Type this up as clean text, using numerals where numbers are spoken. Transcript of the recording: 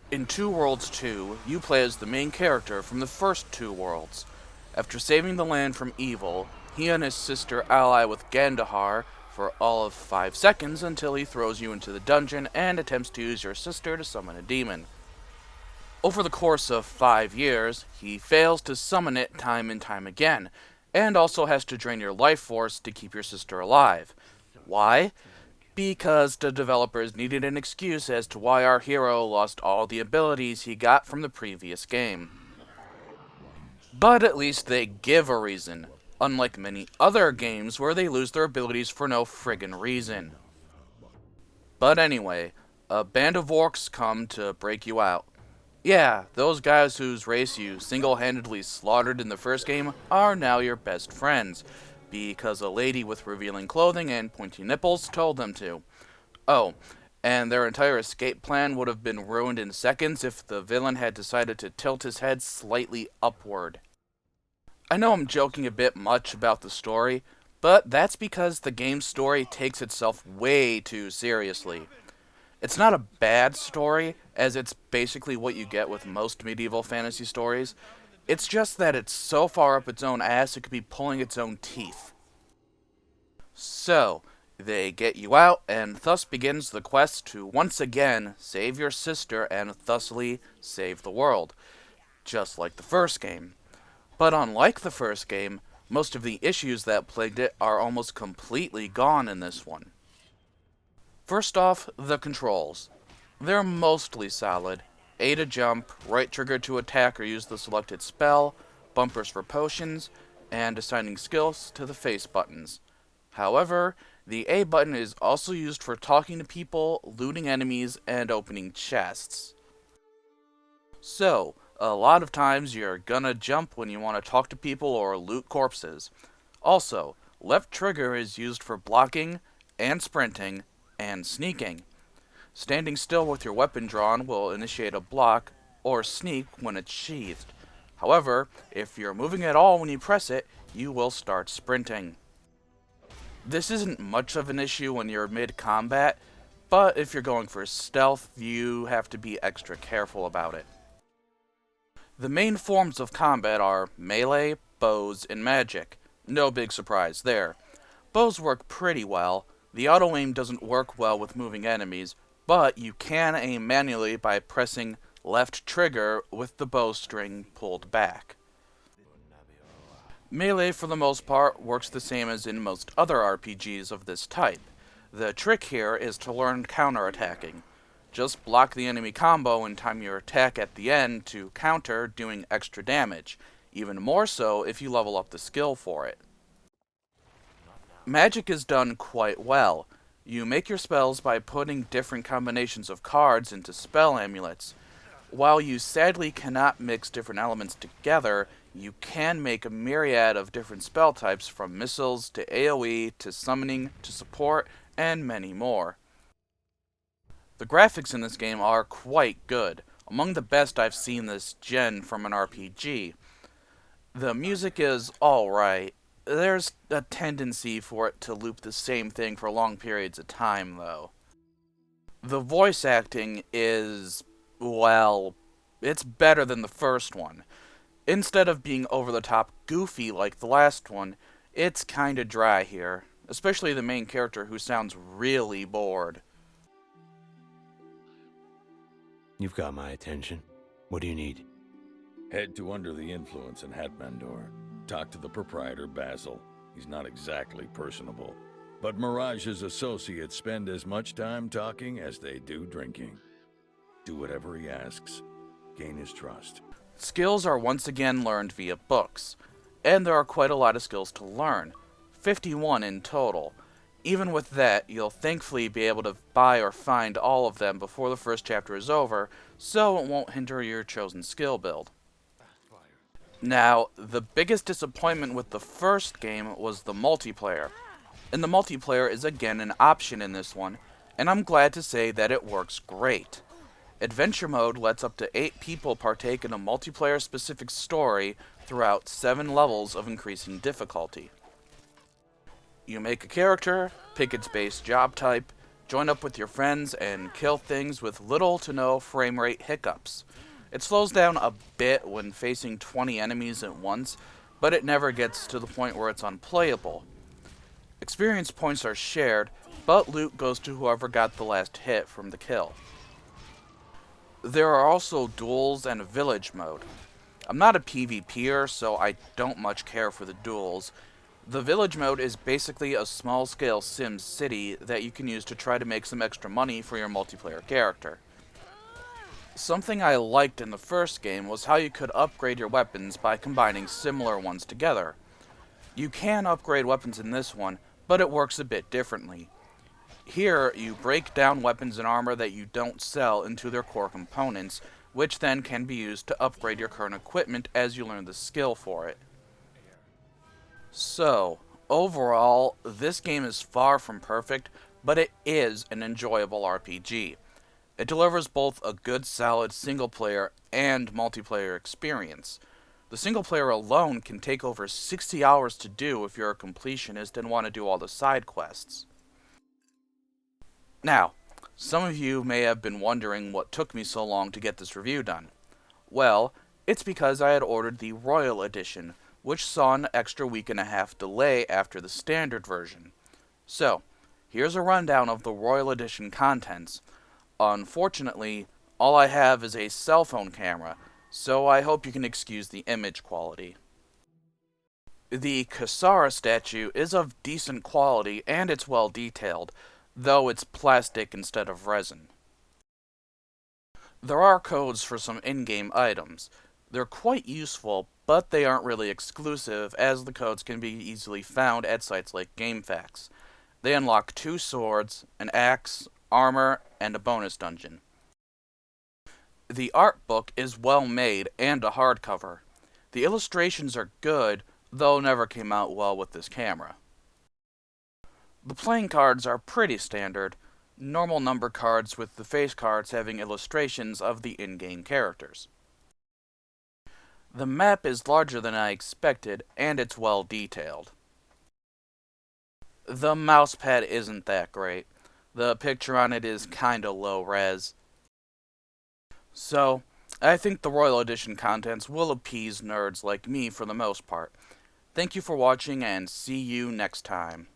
In Two Worlds 2, you play as the main character from the first Two Worlds. After saving the land from evil, he and his sister ally with Gandahar for all of 5 seconds until he throws you into the dungeon and attempts to use your sister to summon a demon. Over the course of 5 years, he fails to summon it time and time again, and also has to drain your life force to keep your sister alive. Why? Because the developers needed an excuse as to why our hero lost all the abilities he got from the previous game. But at least they give a reason, unlike many other games where they lose their abilities for no friggin' reason. But anyway, a band of orcs come to break you out. Yeah, those guys whose race you single-handedly slaughtered in the first game are now your best friends, because a lady with revealing clothing and pointy nipples told them to. Oh, and their entire escape plan would have been ruined in seconds if the villain had decided to tilt his head slightly upward. I know I'm joking a bit much about the story, but that's because the game's story takes itself way too seriously. It's not a bad story, as it's basically what you get with most medieval fantasy stories. It's just that it's so far up its own ass it could be pulling its own teeth. So, they get you out, and thus begins the quest to once again save your sister and thusly save the world, just like the first game. But unlike the first game, most of the issues that plagued it are almost completely gone in this one. First off, the controls. They're mostly solid. A to jump, right trigger to attack or use the selected spell, bumpers for potions, and assigning skills to the face buttons. However, the A button is also used for talking to people, looting enemies, and opening chests. So, a lot of times you're gonna jump when you want to talk to people or loot corpses. Also, left trigger is used for blocking and sprinting and sneaking. Standing still with your weapon drawn will initiate a block or sneak when it's sheathed. However, if you're moving at all when you press it, you will start sprinting. This isn't much of an issue when you're mid-combat, but if you're going for stealth, you have to be extra careful about it. The main forms of combat are melee, bows, and magic. No big surprise there. Bows work pretty well. The auto-aim doesn't work well with moving enemies, but you can aim manually by pressing left trigger with the bowstring pulled back. Melee, for the most part, works the same as in most other RPGs of this type. The trick here is to learn counterattacking. Just block the enemy combo and time your attack at the end to counter, doing extra damage, even more so if you level up the skill for it. Magic is done quite well. You make your spells by putting different combinations of cards into spell amulets. While you sadly cannot mix different elements together, you can make a myriad of different spell types from missiles to AoE to summoning to support and many more. The graphics in this game are quite good, among the best I've seen this gen from an RPG. The music is alright. There's a tendency for it to loop the same thing for long periods of time, though. The voice acting is, well, it's better than the first one. Instead of being over-the-top goofy like the last one, it's kinda dry here, especially the main character who sounds really bored. You've got my attention. What do you need? Head to Under the Influence in Hatmandor. Talk to the proprietor, Basil. He's not exactly personable. But Mirage's associates spend as much time talking as they do drinking. Do whatever he asks. Gain his trust. Skills are once again learned via books, and there are quite a lot of skills to learn. 51 in total. Even with that, you'll thankfully be able to buy or find all of them before the first chapter is over, so it won't hinder your chosen skill build. Now, the biggest disappointment with the first game was the multiplayer. And the multiplayer is again an option in this one, and I'm glad to say that it works great. Adventure mode lets up to 8 people partake in a multiplayer-specific story throughout 7 levels of increasing difficulty. You make a character, pick its base job type, Join up with your friends and kill things with little to no frame rate hiccups. It slows down a bit when facing 20 enemies at once, but it never gets to the point where it's unplayable. Experience points are shared, but loot goes to whoever got the last hit from the kill. There are also duels and a village mode. I'm not a PvPer, so I don't much care for the duels. The village mode is basically a small-scale Sim City that you can use to try to make some extra money for your multiplayer character. Something I liked in the first game was how you could upgrade your weapons by combining similar ones together. You can upgrade weapons in this one, but it works a bit differently. Here, you break down weapons and armor that you don't sell into their core components, which then can be used to upgrade your current equipment as you learn the skill for it. So, overall, this game is far from perfect, but it is an enjoyable RPG. It delivers both a good solid single-player and multiplayer experience. The single player alone can take over 60 hours to do if you're a completionist and want to do all the side quests. Now, some of you may have been wondering what took me so long to get this review done. Well, it's because I had ordered the Royal Edition, which saw an extra week and a half delay after the standard version. So, here's a rundown of the Royal Edition contents. Unfortunately, all I have is a cell phone camera, so I hope you can excuse the image quality. The Kasara statue is of decent quality and it's well detailed, though it's plastic instead of resin. There are codes for some in-game items. They're quite useful, but they aren't really exclusive, as the codes can be easily found at sites like GameFAQs. They unlock 2 swords, an axe, armor, and a bonus dungeon. The art book is well made and a hardcover. The illustrations are good, though never came out well with this camera. The playing cards are pretty standard, normal number cards with the face cards having illustrations of the in-game characters. The map is larger than I expected, and it's well detailed. The mousepad isn't that great. The picture on it is kinda low res. So, I think the Royal Edition contents will appease nerds like me for the most part. Thank you for watching, and see you next time.